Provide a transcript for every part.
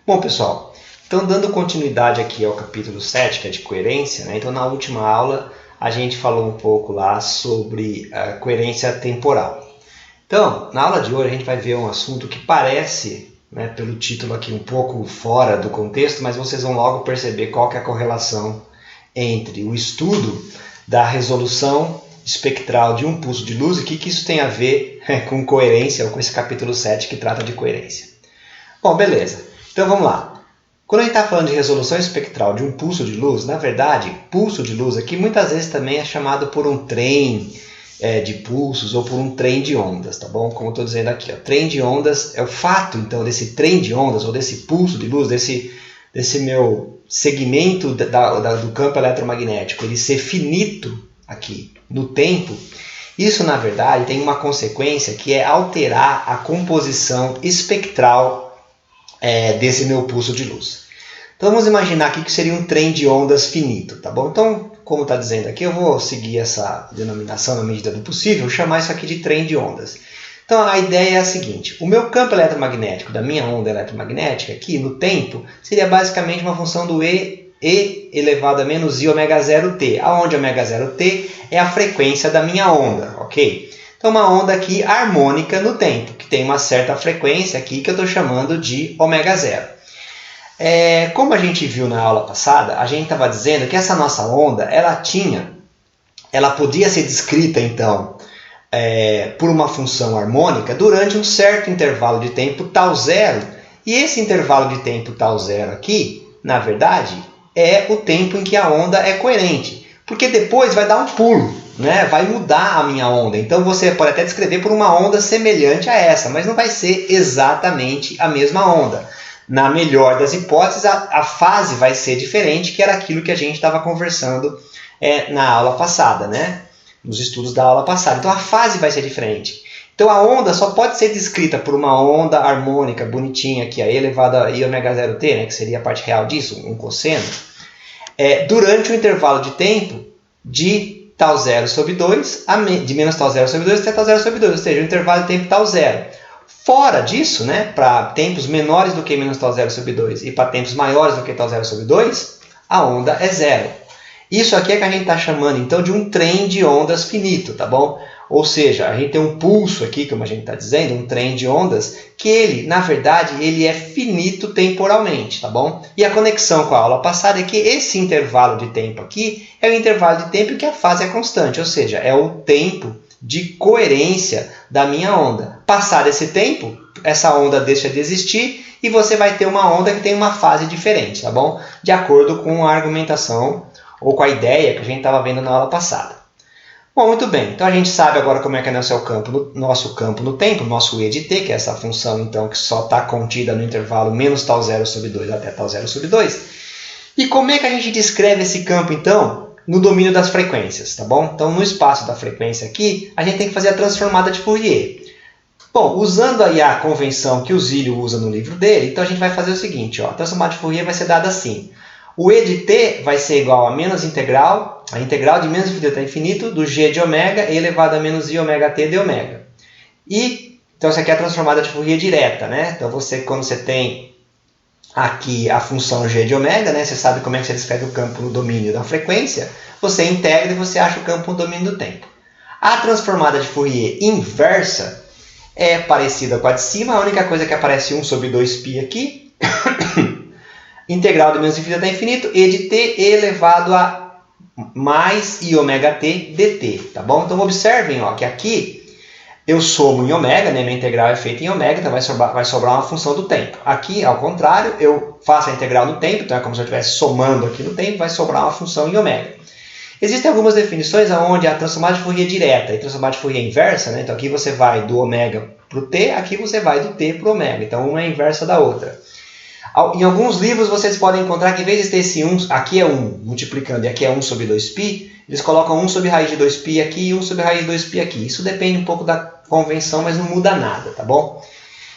Bom, pessoal, então dando continuidade aqui ao capítulo 7, que é de coerência, né? Então na última aula a gente falou um pouco lá sobre a coerência temporal. Então, na aula de hoje a gente vai ver um assunto que parece, né, pelo título aqui, um pouco fora do contexto, mas vocês vão logo perceber qual que é a correlação entre o estudo da resolução espectral de um pulso de luz e o que isso tem a ver com coerência, ou com esse capítulo 7 que trata de coerência. Bom, beleza. Então vamos lá. Quando a gente está falando de resolução espectral de um pulso de luz, na verdade, pulso de luz aqui muitas vezes também é chamado por um trem de pulsos ou por um trem de ondas, tá bom? Como eu estou dizendo aqui, ó, trem de ondas é o fato, então, desse trem de ondas ou desse pulso de luz, desse meu segmento do campo eletromagnético, ele ser finito aqui no tempo. Isso, na verdade, tem uma consequência que é alterar a composição espectral desse meu pulso de luz. Então vamos imaginar aqui que seria um trem de ondas finito, tá bom? Então, como está dizendo aqui, eu vou seguir essa denominação na medida do possível, chamar isso aqui de trem de ondas. Então a ideia é a seguinte: o meu campo eletromagnético da minha onda eletromagnética aqui no tempo seria basicamente uma função do E elevado a menos I ômega 0t, onde ômega 0t é a frequência da minha onda, ok? Então uma onda aqui harmônica no tempo, que tem uma certa frequência aqui que eu estou chamando de ômega 0. Como a gente viu na aula passada, a gente estava dizendo que essa nossa onda, ela podia ser descrita então por uma função harmônica durante um certo intervalo de tempo tal zero. E esse intervalo de tempo tal zero aqui, na verdade, é o tempo em que a onda é coerente. Porque depois vai dar um pulo, né? Vai mudar a minha onda. Então você pode até descrever por uma onda semelhante a essa, mas não vai ser exatamente a mesma onda. Na melhor das hipóteses, a fase vai ser diferente, que era aquilo que a gente estava conversando na aula passada, né? Nos estudos da aula passada. Então a fase vai ser diferente. Então a onda só pode ser descrita por uma onda harmônica bonitinha aqui, a E elevado a I ômega 0t, né, que seria a parte real disso, um cosseno, durante um intervalo de tempo de tal 0 sobre 2, de menos tal 0 sobre 2 até tal 0 sobre 2, ou seja, um intervalo de tempo tal 0. Fora disso, né, para tempos menores do que menos tal 0 sobre 2 e para tempos maiores do que tal 0 sobre 2, a onda é zero. Isso aqui é que a gente está chamando então de um trem de ondas finito, tá bom? Ou seja, a gente tem um pulso aqui, como a gente está dizendo, um trem de ondas, que ele, na verdade, ele é finito temporalmente, tá bom? E a conexão com a aula passada é que esse intervalo de tempo aqui é o intervalo de tempo em que a fase é constante, ou seja, é o tempo de coerência da minha onda. Passado esse tempo, essa onda deixa de existir e você vai ter uma onda que tem uma fase diferente, tá bom? De acordo com a argumentação ou com a ideia que a gente estava vendo na aula passada. Bom, muito bem. Então a gente sabe agora como é que é nosso campo no tempo, nosso E de t, que é essa função então que só está contida no intervalo menos tal 0 sobre 2 até tal 0 sobre 2. E como é que a gente descreve esse campo então no domínio das frequências, tá bom? Então no espaço da frequência aqui, a gente tem que fazer a transformada de Fourier. Bom, usando aí a convenção que o Zílio usa no livro dele, então a gente vai fazer o seguinte, ó, a transformada de Fourier vai ser dada assim. O E de t vai ser igual a menos integral, a integral de menos infinito até infinito, do g de ômega e elevado a menos i ômega t de ômega. Então essa aqui é a transformada de Fourier direta, né? Então quando você tem aqui a função g de ômega, né? Você sabe como é que você descreve o campo no domínio da frequência, você integra e você acha o campo no domínio do tempo. A transformada de Fourier inversa é parecida com a de cima, a única coisa que aparece 1 sobre 2π aqui, integral de menos infinito até infinito, e de t elevado a mais i ômega t dt, tá bom? Então observem ó, que aqui eu somo em ômega, né? Minha integral é feita em ômega, então vai sobrar uma função do tempo. Aqui, ao contrário, eu faço a integral no tempo, então é como se eu estivesse somando aqui no tempo, vai sobrar uma função em ômega. Existem algumas definições onde a transformada de Fourier direta e a transformada de Fourier inversa, né? Então aqui você vai do ômega para o t, aqui você vai do t para o ômega, então uma é inversa da outra. Em alguns livros vocês podem encontrar que em vez de ter esse 1, aqui é 1 multiplicando e aqui é 1 sobre 2π, eles colocam 1 sobre raiz de 2π aqui e 1 sobre raiz de 2π aqui. Isso depende um pouco da convenção, mas não muda nada, tá bom?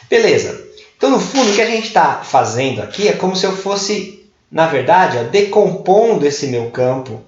Beleza. Então, no fundo, o que a gente está fazendo aqui é como se eu fosse, na verdade, decompondo esse meu campo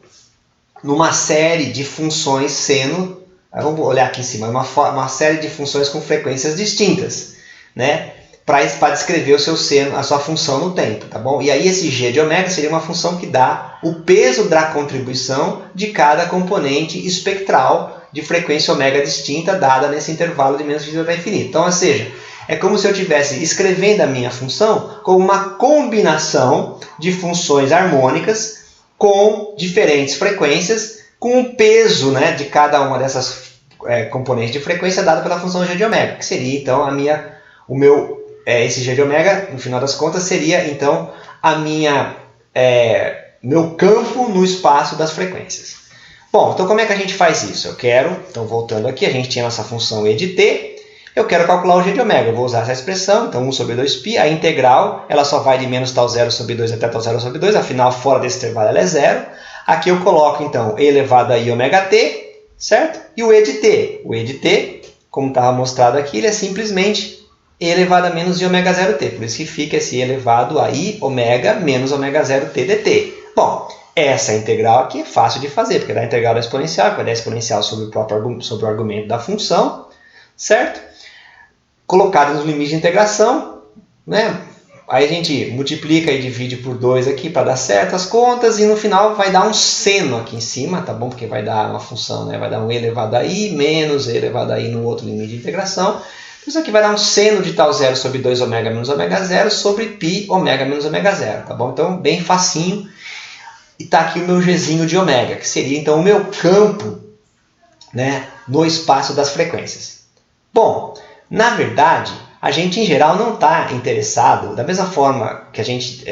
numa série de funções seno, vamos olhar aqui em cima, uma série de funções com frequências distintas, né? para descrever o seu seno, a sua função no tempo, tá bom? E aí esse g de ômega seria uma função que dá o peso da contribuição de cada componente espectral de frequência ômega distinta dada nesse intervalo de menos infinito até infinito. Então, ou seja, é como se eu estivesse escrevendo a minha função como uma combinação de funções harmônicas com diferentes frequências, com o peso, né, de cada uma dessas componentes de frequência dada pela função g de ômega, que seria então esse g de ômega, no final das contas, seria então meu campo no espaço das frequências. Bom, então como é que a gente faz isso? Então voltando aqui, a gente tinha nossa função e de t, eu quero calcular o g de ômega, eu vou usar essa expressão, então 1 sobre 2π, a integral, ela só vai de menos tal 0 sobre 2 até tal 0 sobre 2, afinal, fora desse intervalo ela é zero. Aqui eu coloco, então, e elevado a i ômega t, certo? E o e de t. O e de t, como estava mostrado aqui, ele é simplesmente e elevado a menos i ômega 0t. Por isso que fica esse e elevado a i ômega menos ômega 0t dt. Bom, essa integral aqui é fácil de fazer, porque dá a integral da exponencial, que vai dar exponencial sobre o argumento da função, certo? Colocado nos limites de integração, né? Aí a gente multiplica e divide por 2 aqui para dar certo as contas, e no final vai dar um seno aqui em cima, tá bom? Porque vai dar uma função, né? Vai dar um e elevado a i menos e elevado a i no outro limite de integração. Isso aqui vai dar um seno de tal 0 sobre 2 ômega menos ômega 0 sobre π ômega menos ômega 0, tá bom? Então, bem facinho. E está aqui o meu gzinho de ômega, que seria então o meu campo, né, no espaço das frequências. Bom, na verdade, a gente em geral não está interessado, da mesma forma que a gente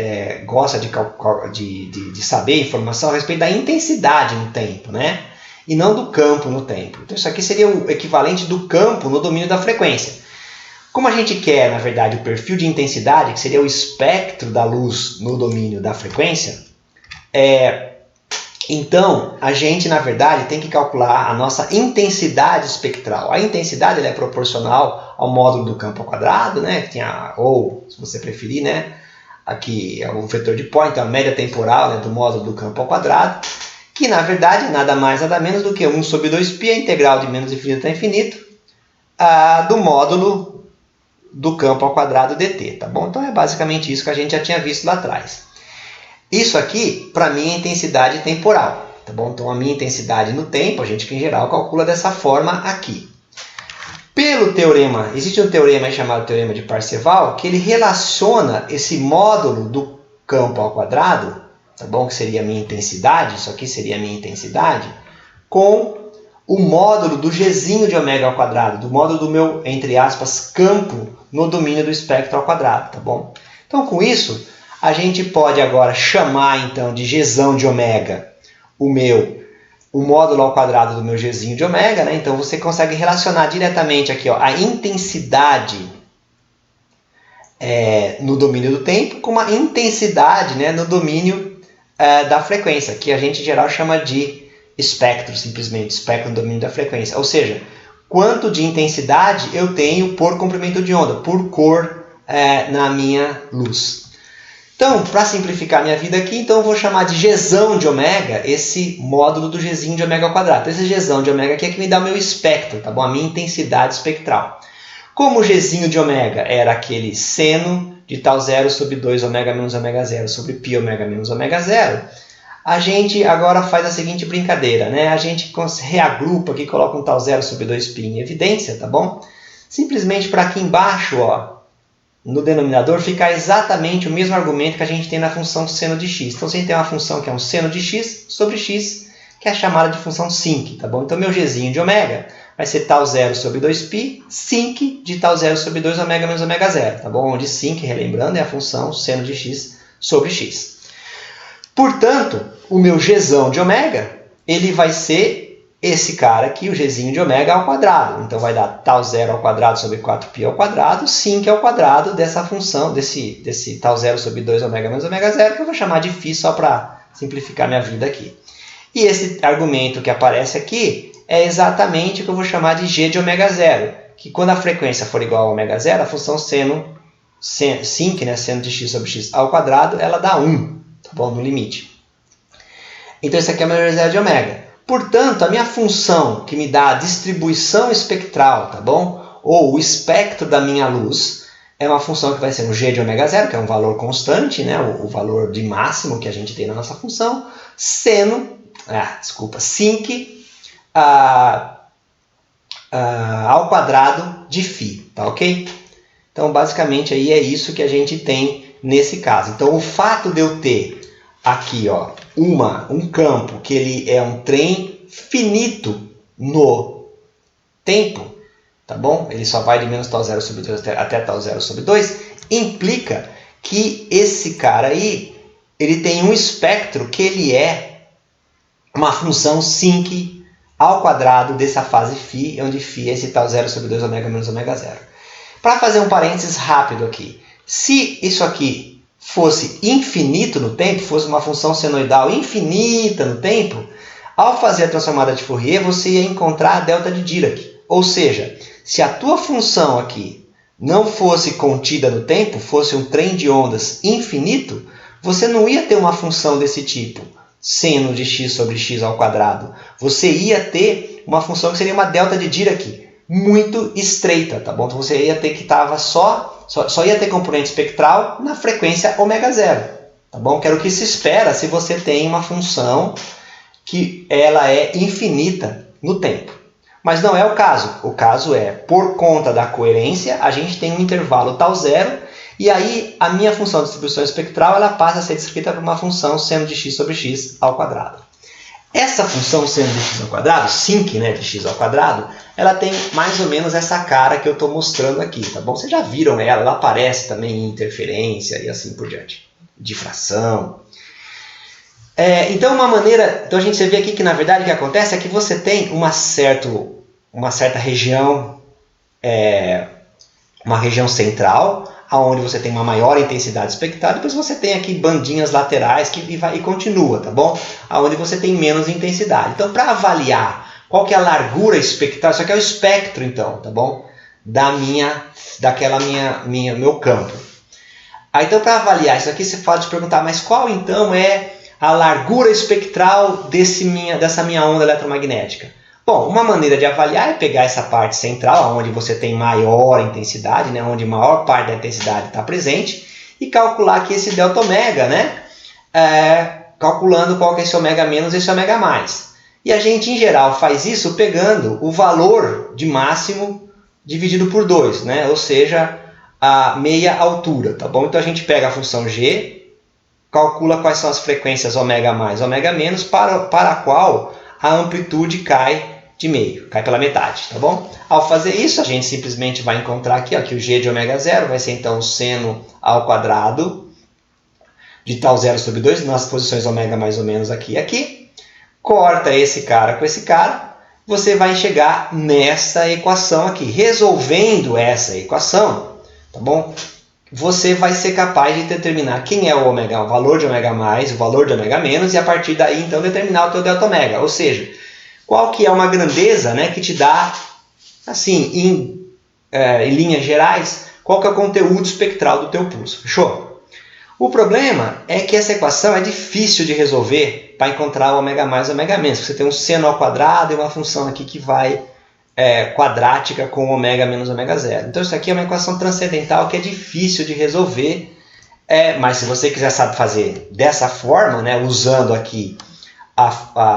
gosta de saber informação a respeito da intensidade no tempo, né? E não do campo no tempo. Então isso aqui seria o equivalente do campo no domínio da frequência. Como a gente quer, na verdade, o perfil de intensidade, que seria o espectro da luz no domínio da frequência, então a gente, na verdade, tem que calcular a nossa intensidade espectral. A intensidade ela é proporcional ao módulo do campo ao quadrado, né? Ou, se você preferir, né? Aqui é o vetor de Poynting, então a média temporal, né, do módulo do campo ao quadrado, que na verdade é nada mais, nada menos do que 1 sobre 2π, a integral de menos infinito até infinito, do módulo do campo ao quadrado dt, tá bom? Então é basicamente isso que a gente já tinha visto lá atrás. Isso aqui, para mim, é intensidade temporal, tá bom? Então a minha intensidade no tempo, a gente que em geral calcula dessa forma aqui. Pelo teorema, existe um teorema chamado teorema de Parseval, que ele relaciona esse módulo do campo ao quadrado, tá bom? Que seria a minha intensidade, isso aqui seria a minha intensidade, com o módulo do gzinho de ômega ao quadrado, do módulo do meu, entre aspas, campo no domínio do espectro ao quadrado, tá bom? Então, com isso, a gente pode agora chamar, então, de gzão de ômega o módulo ao quadrado do meu gzinho de ômega, né? Então, você consegue relacionar diretamente aqui, ó, a intensidade no domínio do tempo com uma intensidade, né, no domínio da frequência, que a gente em geral chama de espectro, simplesmente, espectro no domínio da frequência. Ou seja, quanto de intensidade eu tenho por comprimento de onda, por cor na minha luz. Então, para simplificar minha vida aqui, então eu vou chamar de gzão de ômega esse módulo do gzinho de ômega ao quadrado. Esse gzão de ômega aqui é que me dá o meu espectro, tá bom? A minha intensidade espectral. Como o gzinho de ômega era aquele seno de tal 0 sobre 2 ômega menos ômega 0 sobre π ômega menos ômega 0, a gente agora faz a seguinte brincadeira, né? A gente reagrupa aqui, coloca um tal 0 sobre 2π em evidência, tá bom? Simplesmente para aqui embaixo, ó, no denominador, ficar exatamente o mesmo argumento que a gente tem na função seno de x. Então, você tem uma função que é um seno de x sobre x, que é chamada de função sinc, tá bom? Então, meu gzinho de ômega vai ser tal 0 sobre 2π, sinc de tal 0 sobre 2 ômega menos ômega 0, tá bom? Onde sinc, relembrando, é a função seno de x sobre x. Portanto, o meu gzão de ômega, ele vai ser esse cara aqui, o gzinho de ômega ao quadrado. Então, vai dar tal 0 ao quadrado sobre 4π ao quadrado, sinc ao quadrado dessa função, desse tal 0 sobre 2 ômega menos ômega 0, que eu vou chamar de φ só para simplificar minha vida aqui. E esse argumento que aparece aqui é exatamente o que eu vou chamar de g de ômega 0, que quando a frequência for igual a ômega 0, a função sinc, né, seno de x sobre x ao quadrado, ela dá 1, tá bom? No limite. Então, esse aqui é o meu g de ômega. Portanto, a minha função que me dá a distribuição espectral, tá bom? Ou o espectro da minha luz, é uma função que vai ser um g de ômega zero, que é um valor constante, né? O valor de máximo que a gente tem na nossa função, sinc ao quadrado de φ, tá ok? Então, basicamente, aí é isso que a gente tem nesse caso. Então, o fato de eu ter aqui ó, um campo que ele é um trem finito no tempo, tá bom? Ele só vai de menos tal 0 sobre 2 até tal 0 sobre 2, implica que esse cara aí, ele tem um espectro que ele é uma função sinc ao quadrado dessa fase φ, onde φ é esse tal 0 sobre 2 ômega menos ômega 0. Para fazer um parênteses rápido aqui, se isso aqui fosse infinito no tempo, fosse uma função senoidal infinita no tempo, ao fazer a transformada de Fourier, você ia encontrar a delta de Dirac. Ou seja, se a tua função aqui não fosse contida no tempo, fosse um trem de ondas infinito, você não ia ter uma função desse tipo, seno de x sobre x ao quadrado. Você ia ter uma função que seria uma delta de Dirac muito estreita, tá bom? Então você ia ter que só ia ter componente espectral na frequência ômega zero, tá bom? Que era o que se espera se você tem uma função que ela é infinita no tempo. Mas não é o caso. O caso é, por conta da coerência, a gente tem um intervalo tal zero, e aí a minha função de distribuição espectral ela passa a ser descrita por uma função seno de x sobre x ao quadrado. Essa função seno de x ao quadrado, sinc, né, de x ao quadrado, ela tem mais ou menos essa cara que eu estou mostrando aqui, tá bom? Vocês já viram ela aparece também em interferência e assim por diante, difração. Então, a gente vê aqui que, na verdade, o que acontece é que você tem uma certa região, uma região central, onde você tem uma maior intensidade espectral, depois você tem aqui bandinhas laterais e continua, tá bom? Onde você tem menos intensidade. Então, para avaliar qual que é a largura espectral, isso aqui é o espectro, então, tá bom? Meu campo. Então, para avaliar isso aqui, você pode perguntar, mas qual, então, é a largura espectral dessa minha onda eletromagnética? Bom, uma maneira de avaliar é pegar essa parte central, onde você tem maior intensidade, né, onde maior parte da intensidade está presente, e calcular aqui esse delta ômega, né, calculando qual que é esse ômega menos e esse ômega mais. E a gente, em geral, faz isso pegando o valor de máximo dividido por 2, né, ou seja, a meia altura, tá bom? Então a gente pega a função g, calcula quais são as frequências ômega mais, ômega menos, para a qual a amplitude cai de meio, cai pela metade, tá bom? Ao fazer isso, a gente simplesmente vai encontrar aqui ó, que o g de ômega zero vai ser então o seno ao quadrado de tal 0 sobre 2, nas posições ômega mais ou menos aqui e aqui. Corta esse cara com esse cara, você vai chegar nessa equação aqui. Resolvendo essa equação, tá bom? Você vai ser capaz de determinar quem é o ômega, o valor de ômega mais, o valor de ômega menos, e a partir daí, então, determinar o teu delta ômega. Ou seja, qual que é uma grandeza, né, que te dá, assim, em linhas gerais, qual que é o conteúdo espectral do teu pulso. Fechou? O problema é que essa equação é difícil de resolver para encontrar o ômega mais e o ômega menos. Você tem um seno ao quadrado e uma função aqui que vai quadrática com ômega menos ômega zero. Então isso aqui é uma equação transcendental que é difícil de resolver, mas se você quiser saber fazer dessa forma, né, usando aqui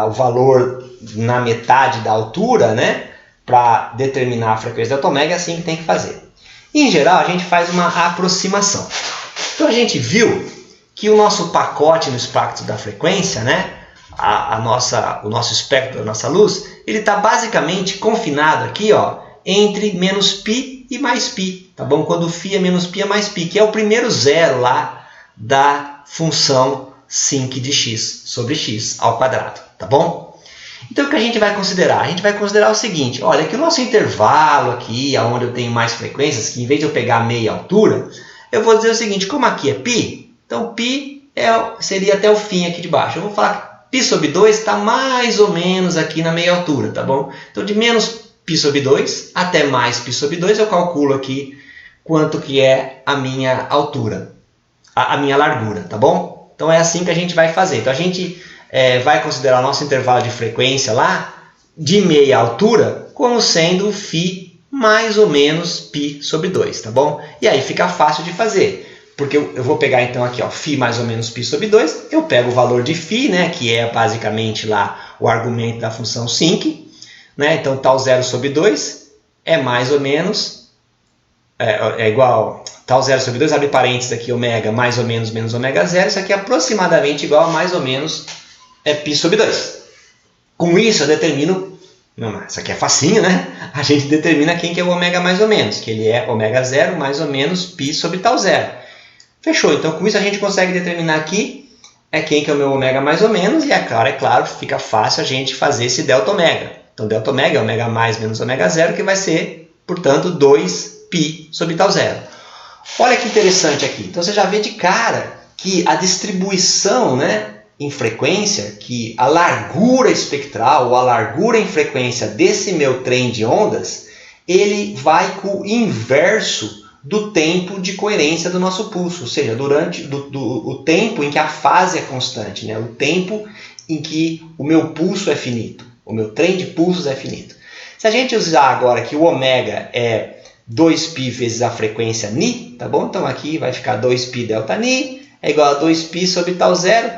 o valor na metade da altura, né, para determinar a frequência delta ômega, é assim que tem que fazer. Em geral, a gente faz uma aproximação. Então a gente viu que o nosso pacote no espectro da frequência, né, o nosso espectro da nossa luz, ele está basicamente confinado aqui ó, entre menos π e mais π, tá bom? Quando φ é menos π é mais π, que é o primeiro zero lá da função sinc de x sobre x ao quadrado, tá bom? Então o que a gente vai considerar? A gente vai considerar o seguinte, olha que o nosso intervalo aqui, onde eu tenho mais frequências, que em vez de eu pegar meia altura, eu vou dizer o seguinte, como aqui é π, então π seria até o fim aqui de baixo. Eu vou falar que π sobre 2 está mais ou menos aqui na meia altura, tá bom? Então de menos π sobre 2 até mais π sobre 2 eu calculo aqui quanto que é a minha altura, a minha largura, tá bom? Então é assim que a gente vai fazer. Então a gente vai considerar o nosso intervalo de frequência lá de meia altura como sendo o φ mais ou menos π sobre 2, tá bom? E aí fica fácil de fazer. Porque eu vou pegar então aqui, ó, φ mais ou menos π sobre 2, eu pego o valor de φ, né, que é basicamente lá o argumento da função sinc, né, então tal 0 sobre 2 é mais ou menos, é igual, tal 0 sobre 2, abre parênteses aqui, ômega mais ou menos menos ômega 0, isso aqui é aproximadamente igual a mais ou menos π sobre 2. Com isso eu determino, não, isso aqui é facinho, né, a gente determina quem que é o ômega mais ou menos, que ele é ômega 0 mais ou menos π sobre tal 0. Fechou, então com isso a gente consegue determinar aqui quem que é o meu ômega mais ou menos, e é claro, fica fácil a gente fazer esse delta ômega. Então delta ômega é ômega mais menos ômega 0, que vai ser, portanto, 2π sobre tal 0. Olha que interessante aqui, então você já vê de cara que a distribuição, né, em frequência, que a largura espectral, ou a largura em frequência desse meu trem de ondas, ele vai com o inverso do tempo de coerência do nosso pulso, ou seja, durante o tempo em que a fase é constante, né? O tempo em que o meu pulso é finito, o meu trem de pulsos é finito. Se a gente usar agora que o ômega é 2π vezes a frequência ni, tá bom? Então aqui vai ficar 2π delta ni é igual a 2π sobre tal 0.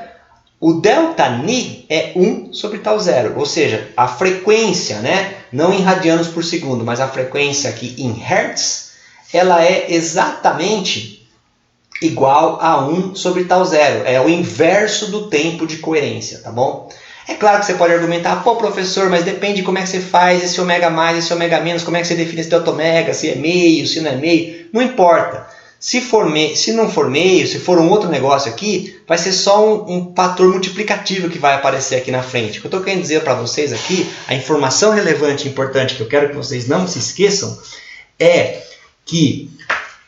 O delta ni é 1 sobre tal 0, ou seja, a frequência, né? Não em radianos por segundo, mas a frequência aqui em hertz, ela é exatamente igual a 1 sobre tal 0. É o inverso do tempo de coerência, tá bom? É claro que você pode argumentar, pô, professor, mas depende de como é que você faz esse ômega mais, esse ômega menos, como é que você define esse delta ômega, se é meio, se não é meio. Não importa. Se não for meio, se for um outro negócio aqui, vai ser só um fator multiplicativo que vai aparecer aqui na frente. O que eu estou querendo dizer para vocês aqui, a informação relevante e importante que eu quero que vocês não se esqueçam, é que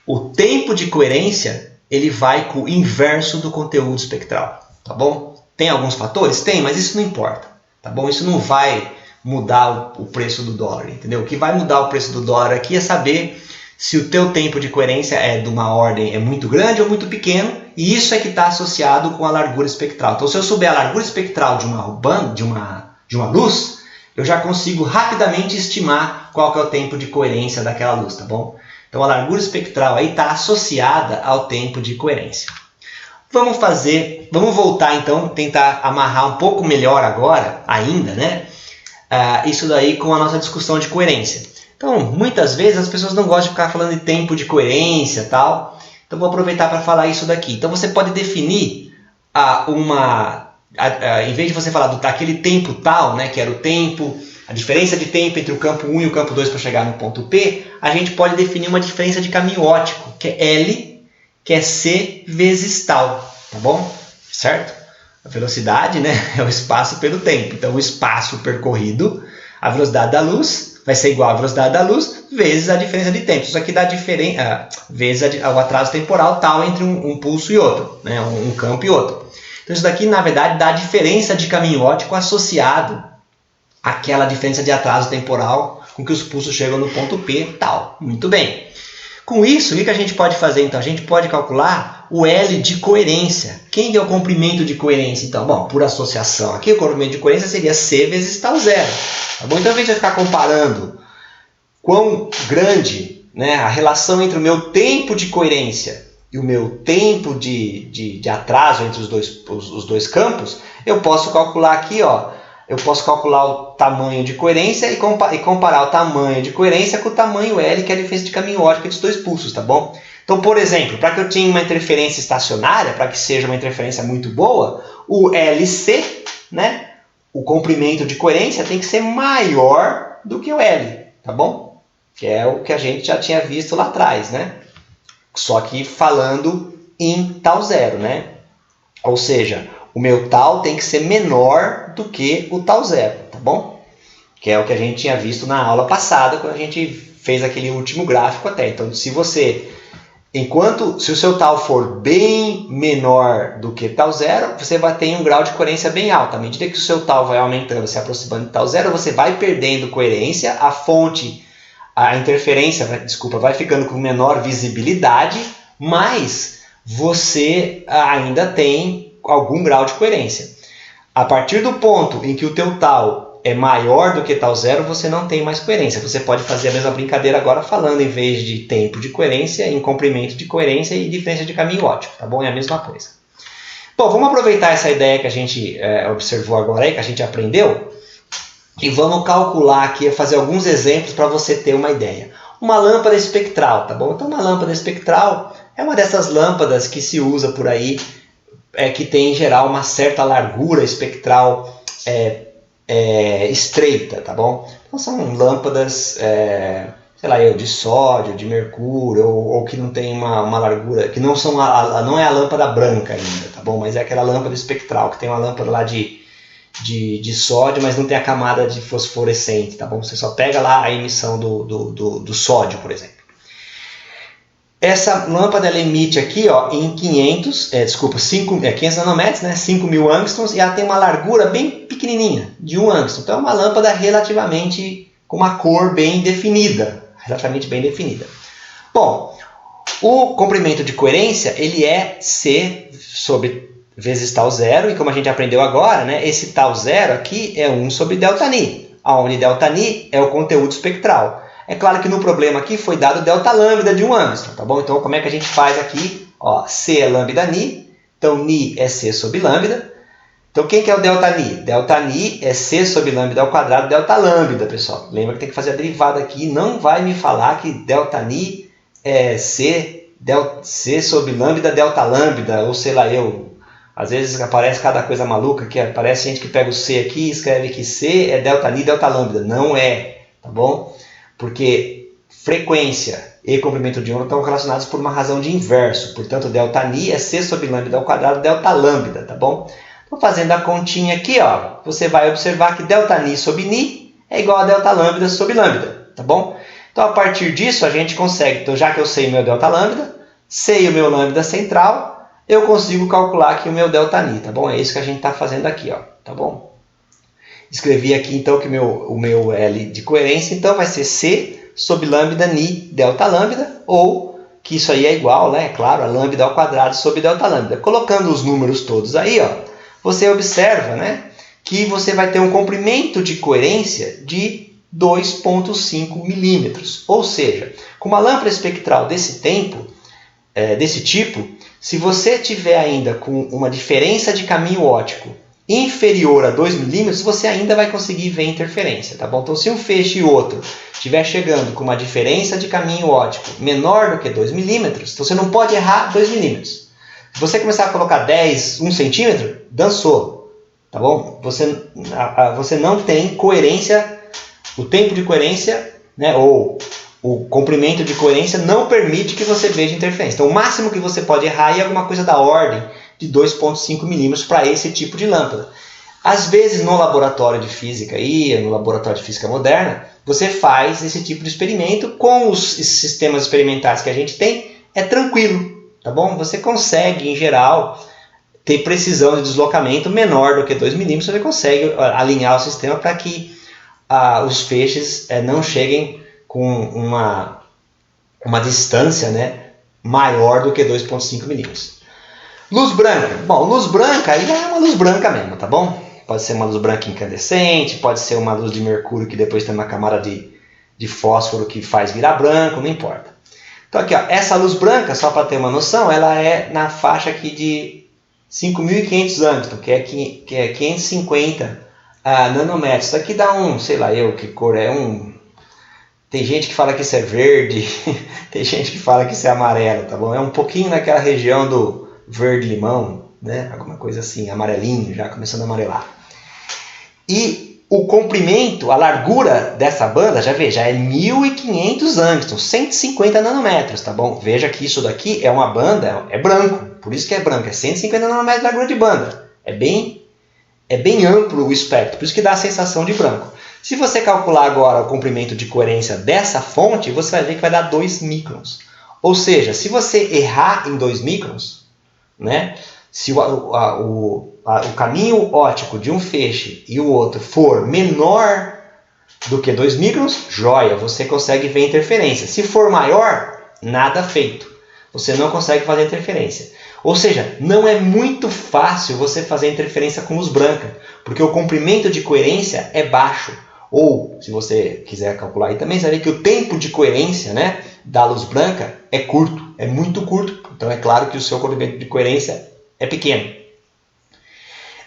o tempo de coerência ele vai com o inverso do conteúdo espectral, tá bom? Tem alguns fatores? Tem, mas isso não importa, tá bom? Isso não vai mudar o preço do dólar, entendeu? O que vai mudar o preço do dólar aqui é saber se o teu tempo de coerência é de uma ordem muito grande ou muito pequeno, e isso é que está associado com a largura espectral. Então, se eu souber a largura espectral de uma luz, eu já consigo rapidamente estimar qual que é o tempo de coerência daquela luz, tá bom? Então a largura espectral aí está associada ao tempo de coerência. Vamos voltar então, tentar amarrar um pouco melhor agora, ainda, né? Isso daí com a nossa discussão de coerência. Então, muitas vezes as pessoas não gostam de ficar falando de tempo de coerência e tal. Então vou aproveitar para falar isso daqui. Então você pode definir em vez de você falar daquele tempo tal, né, que era o tempo, a diferença de tempo entre o campo 1 e o campo 2 para chegar no ponto P, a gente pode definir uma diferença de caminho óptico, que é L, que é C vezes tal, tá bom? Certo? A velocidade, né, é o espaço pelo tempo. Então o espaço percorrido, a velocidade da luz, vai ser igual à velocidade da luz vezes a diferença de tempo. Isso aqui dá diferença, vezes o atraso temporal tal entre um pulso e outro, né, um campo e outro. Então isso daqui, na verdade, dá a diferença de caminho óptico associado àquela diferença de atraso temporal com que os pulsos chegam no ponto P tal. Muito bem. Com isso, o que a gente pode fazer, então? A gente pode calcular o L de coerência. Quem é o comprimento de coerência, então? Bom, por associação aqui, o comprimento de coerência seria C vezes tal 0. Tá bom? Então, ao invés de ficar comparando quão grande, né, a relação entre o meu tempo de coerência e o meu tempo de atraso entre os dois campos, eu posso calcular aqui, ó, eu posso calcular o tamanho de coerência e comparar o tamanho de coerência com o tamanho L, que é a diferença de caminho óptico entre os dois pulsos, tá bom? Então, por exemplo, para que eu tenha uma interferência estacionária, para que seja uma interferência muito boa, o LC, né, o comprimento de coerência, tem que ser maior do que o L, tá bom? Que é o que a gente já tinha visto lá atrás, né? Só que falando em tal 0, né? Ou seja, o meu tal tem que ser menor do que o tal 0, tá bom? Que é o que a gente tinha visto na aula passada, quando a gente fez aquele último gráfico até. Então, se o seu tal for bem menor do que tal 0, você vai ter um grau de coerência bem alto. À medida que o seu tal vai aumentando, se aproximando de tal 0, você vai perdendo coerência, a interferência, vai ficando com menor visibilidade, mas você ainda tem algum grau de coerência. A partir do ponto em que o teu tal é maior do que tal zero, você não tem mais coerência. Você pode fazer a mesma brincadeira agora falando, em vez de tempo de coerência, em comprimento de coerência e diferença de caminho ótico, tá bom? É a mesma coisa. Bom, vamos aproveitar essa ideia que a gente observou agora aí, que a gente aprendeu, e vamos calcular aqui, fazer alguns exemplos para você ter uma ideia. Uma lâmpada espectral, tá bom? Então, uma lâmpada espectral é uma dessas lâmpadas que se usa por aí, que tem, em geral, uma certa largura espectral estreita, tá bom? Então, são lâmpadas, sei lá, de sódio, de mercúrio, ou que não tem uma largura, que não é a lâmpada branca ainda, tá bom? Mas é aquela lâmpada espectral, que tem uma lâmpada lá de sódio, mas não tem a camada de fosforescente, tá bom? Você só pega lá a emissão do sódio, por exemplo. Essa lâmpada ela emite aqui, ó, em 500 nanômetros, né? 5.000 angstroms, e ela tem uma largura bem pequenininha, de 1 angstrom. Então é uma lâmpada relativamente com uma cor bem definida, relativamente bem definida. Bom, o comprimento de coerência ele é C sobre vezes tal zero, e como a gente aprendeu agora, né, esse tal zero aqui é 1 sobre ΔνI, onde ΔνI é o conteúdo espectral. É claro que no problema aqui foi dado Δλ de 1 angstrom, tá bom? Então como é que a gente faz aqui? Ó, C é lambda-Ni, então Ni é C sobre lambda. Então quem que é o ΔNi? ΔNi é C sobre lambda ao quadrado Δλ, pessoal. Lembra que tem que fazer a derivada aqui, não vai me falar que ΔNi é C sobre lambda Δλ, ou sei lá eu. Às vezes aparece cada coisa maluca, que aparece gente que pega o C aqui e escreve que C é ΔNi Δλ. Não é, tá bom? Porque frequência e comprimento de onda estão relacionados por uma razão de inverso. Portanto, ΔNi é C sobre lambda ao quadrado Δλ, tá bom? Então, fazendo a continha aqui, ó, você vai observar que ΔNi sobre Ni é igual a Δλ sobre lambda, tá bom? Então, a partir disso, a gente consegue, então, já que eu sei o meu Δλ, sei o meu lambda central, eu consigo calcular aqui o meu ΔNi, tá bom? É isso que a gente está fazendo aqui, ó, tá bom? Escrevi aqui, então, que o meu L de coerência, então, vai ser C sobre lambda Ni Δλ, ou que isso aí é igual, né? Claro, a lambda ao quadrado sobre Δλ. Colocando os números todos aí, ó, você observa, né, que você vai ter um comprimento de coerência de 2,5 milímetros. Ou seja, com uma lâmpada espectral desse tipo, se você tiver ainda com uma diferença de caminho óptico inferior a 2 milímetros, você ainda vai conseguir ver interferência, tá bom? Então, se um feixe e outro estiver chegando com uma diferença de caminho óptico menor do que 2 milímetros, então você não pode errar 2 milímetros. Se você começar a colocar 10, 1 centímetro, dançou, tá bom? Você não tem coerência, o tempo de coerência, né, ou o comprimento de coerência não permite que você veja interferência. Então, o máximo que você pode errar é alguma coisa da ordem de 2,5 milímetros para esse tipo de lâmpada. Às vezes, no laboratório de física, no laboratório de física moderna, você faz esse tipo de experimento com os sistemas experimentais que a gente tem, é tranquilo. Tá bom? Você consegue, em geral, ter precisão de deslocamento menor do que 2 milímetros. Você consegue alinhar o sistema para que os feixes não cheguem com uma distância, né, maior do que 2,5 milímetros. Luz branca. Bom, luz branca aí é uma luz branca mesmo, tá bom? Pode ser uma luz branca incandescente, pode ser uma luz de mercúrio que depois tem uma camada de fósforo que faz virar branco, não importa. Então aqui, ó, essa luz branca, só para ter uma noção, ela é na faixa aqui de 5.500 angstroms, que é 550 nanômetros. Isso aqui dá sei lá eu que cor é Tem gente que fala que isso é verde, tem gente que fala que isso é amarelo, tá bom? É um pouquinho naquela região do verde-limão, né? Alguma coisa assim, amarelinho, já começando a amarelar. E o comprimento, a largura dessa banda, já é 1.500 angstroms, 150 nanômetros, tá bom? Veja que isso daqui é uma banda, é branco, por isso que é branco, é 150 nanômetros de largura de banda. É bem amplo o espectro, por isso que dá a sensação de branco. Se você calcular agora o comprimento de coerência dessa fonte, você vai ver que vai dar 2 microns. Ou seja, se você errar em 2 microns, né, se o caminho óptico de um feixe e o outro for menor do que 2 microns, joia, você consegue ver interferência. Se for maior, nada feito. Você não consegue fazer interferência. Ou seja, não é muito fácil você fazer interferência com luz branca, porque o comprimento de coerência é baixo. Ou, se você quiser calcular aí também, você vai ver que o tempo de coerência, né, da luz branca é curto, é muito curto. Então é claro que o seu comprimento de coerência é pequeno.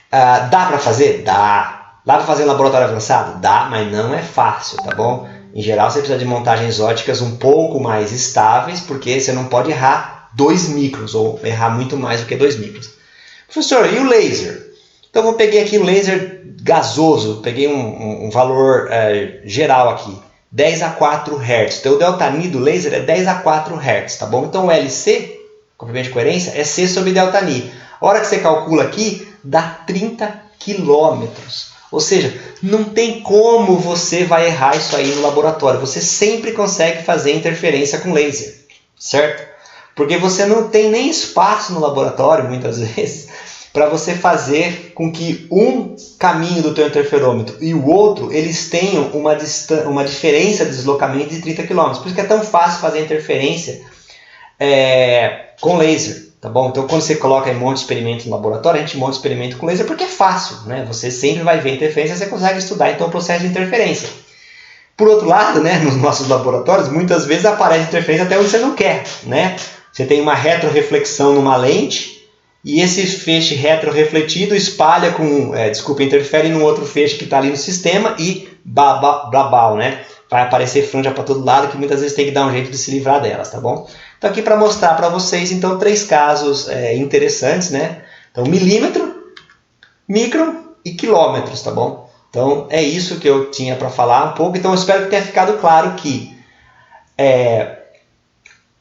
Dá para fazer? Dá. Dá para fazer em laboratório avançado? Dá, mas não é fácil, tá bom? Em geral, você precisa de montagens óticas um pouco mais estáveis, porque você não pode errar 2 microns, ou errar muito mais do que 2 microns. Professor, e o laser? Então, eu peguei aqui o laser gasoso, peguei um valor geral aqui, 10 a 4 Hz. Então, o ΔNi do laser é 10 a 4 Hz, tá bom? Então, o LC, comprimento de coerência, é C sobre ΔNi. A hora que você calcula aqui, dá 30 quilômetros. Ou seja, não tem como você vai errar isso aí no laboratório. Você sempre consegue fazer interferência com laser, certo? Porque você não tem nem espaço no laboratório, muitas vezes, para você fazer com que um caminho do teu interferômetro e o outro, eles tenham uma diferença de deslocamento de 30 km. Por isso que é tão fácil fazer interferência com laser. Tá bom? Então, quando você coloca em monte de experimento no laboratório, a gente monta experimento com laser porque é fácil, né? Você sempre vai ver interferência, você consegue estudar então o processo de interferência. Por outro lado, né, nos nossos laboratórios, muitas vezes aparece interferência até onde você não quer, né? Você tem uma retroreflexão numa lente e esse feixe retrorefletido espalha interfere num outro feixe que está ali no sistema e babau, né? Vai aparecer franja para todo lado que muitas vezes tem que dar um jeito de se livrar delas, tá bom? Então aqui para mostrar para vocês então 3 casos interessantes, né? Então milímetro, micron e quilômetros, tá bom? Então é isso que eu tinha para falar um pouco. Então eu espero que tenha ficado claro que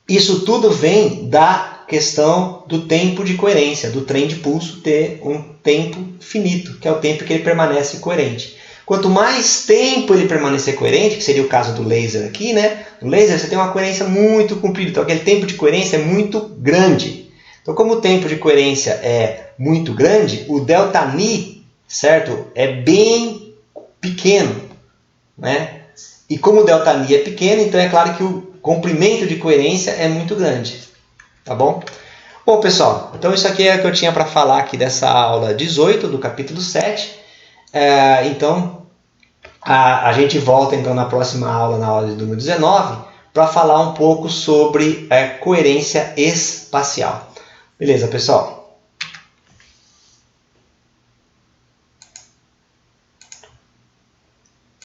isso tudo vem da questão do tempo de coerência, do trem de pulso ter um tempo finito, que é o tempo que ele permanece coerente. Quanto mais tempo ele permanecer coerente, que seria o caso do laser aqui, né? No laser você tem uma coerência muito comprida, então aquele tempo de coerência é muito grande. Então, como o tempo de coerência é muito grande, o ΔNi, certo? É bem pequeno, né? E como o ΔNi é pequeno, então é claro que o comprimento de coerência é muito grande, tá bom? Bom, pessoal, então isso aqui é o que eu tinha para falar aqui dessa aula 18 do capítulo 7. Então, a gente volta então na próxima aula, na aula de número 19, para falar um pouco sobre coerência espacial. Beleza, pessoal?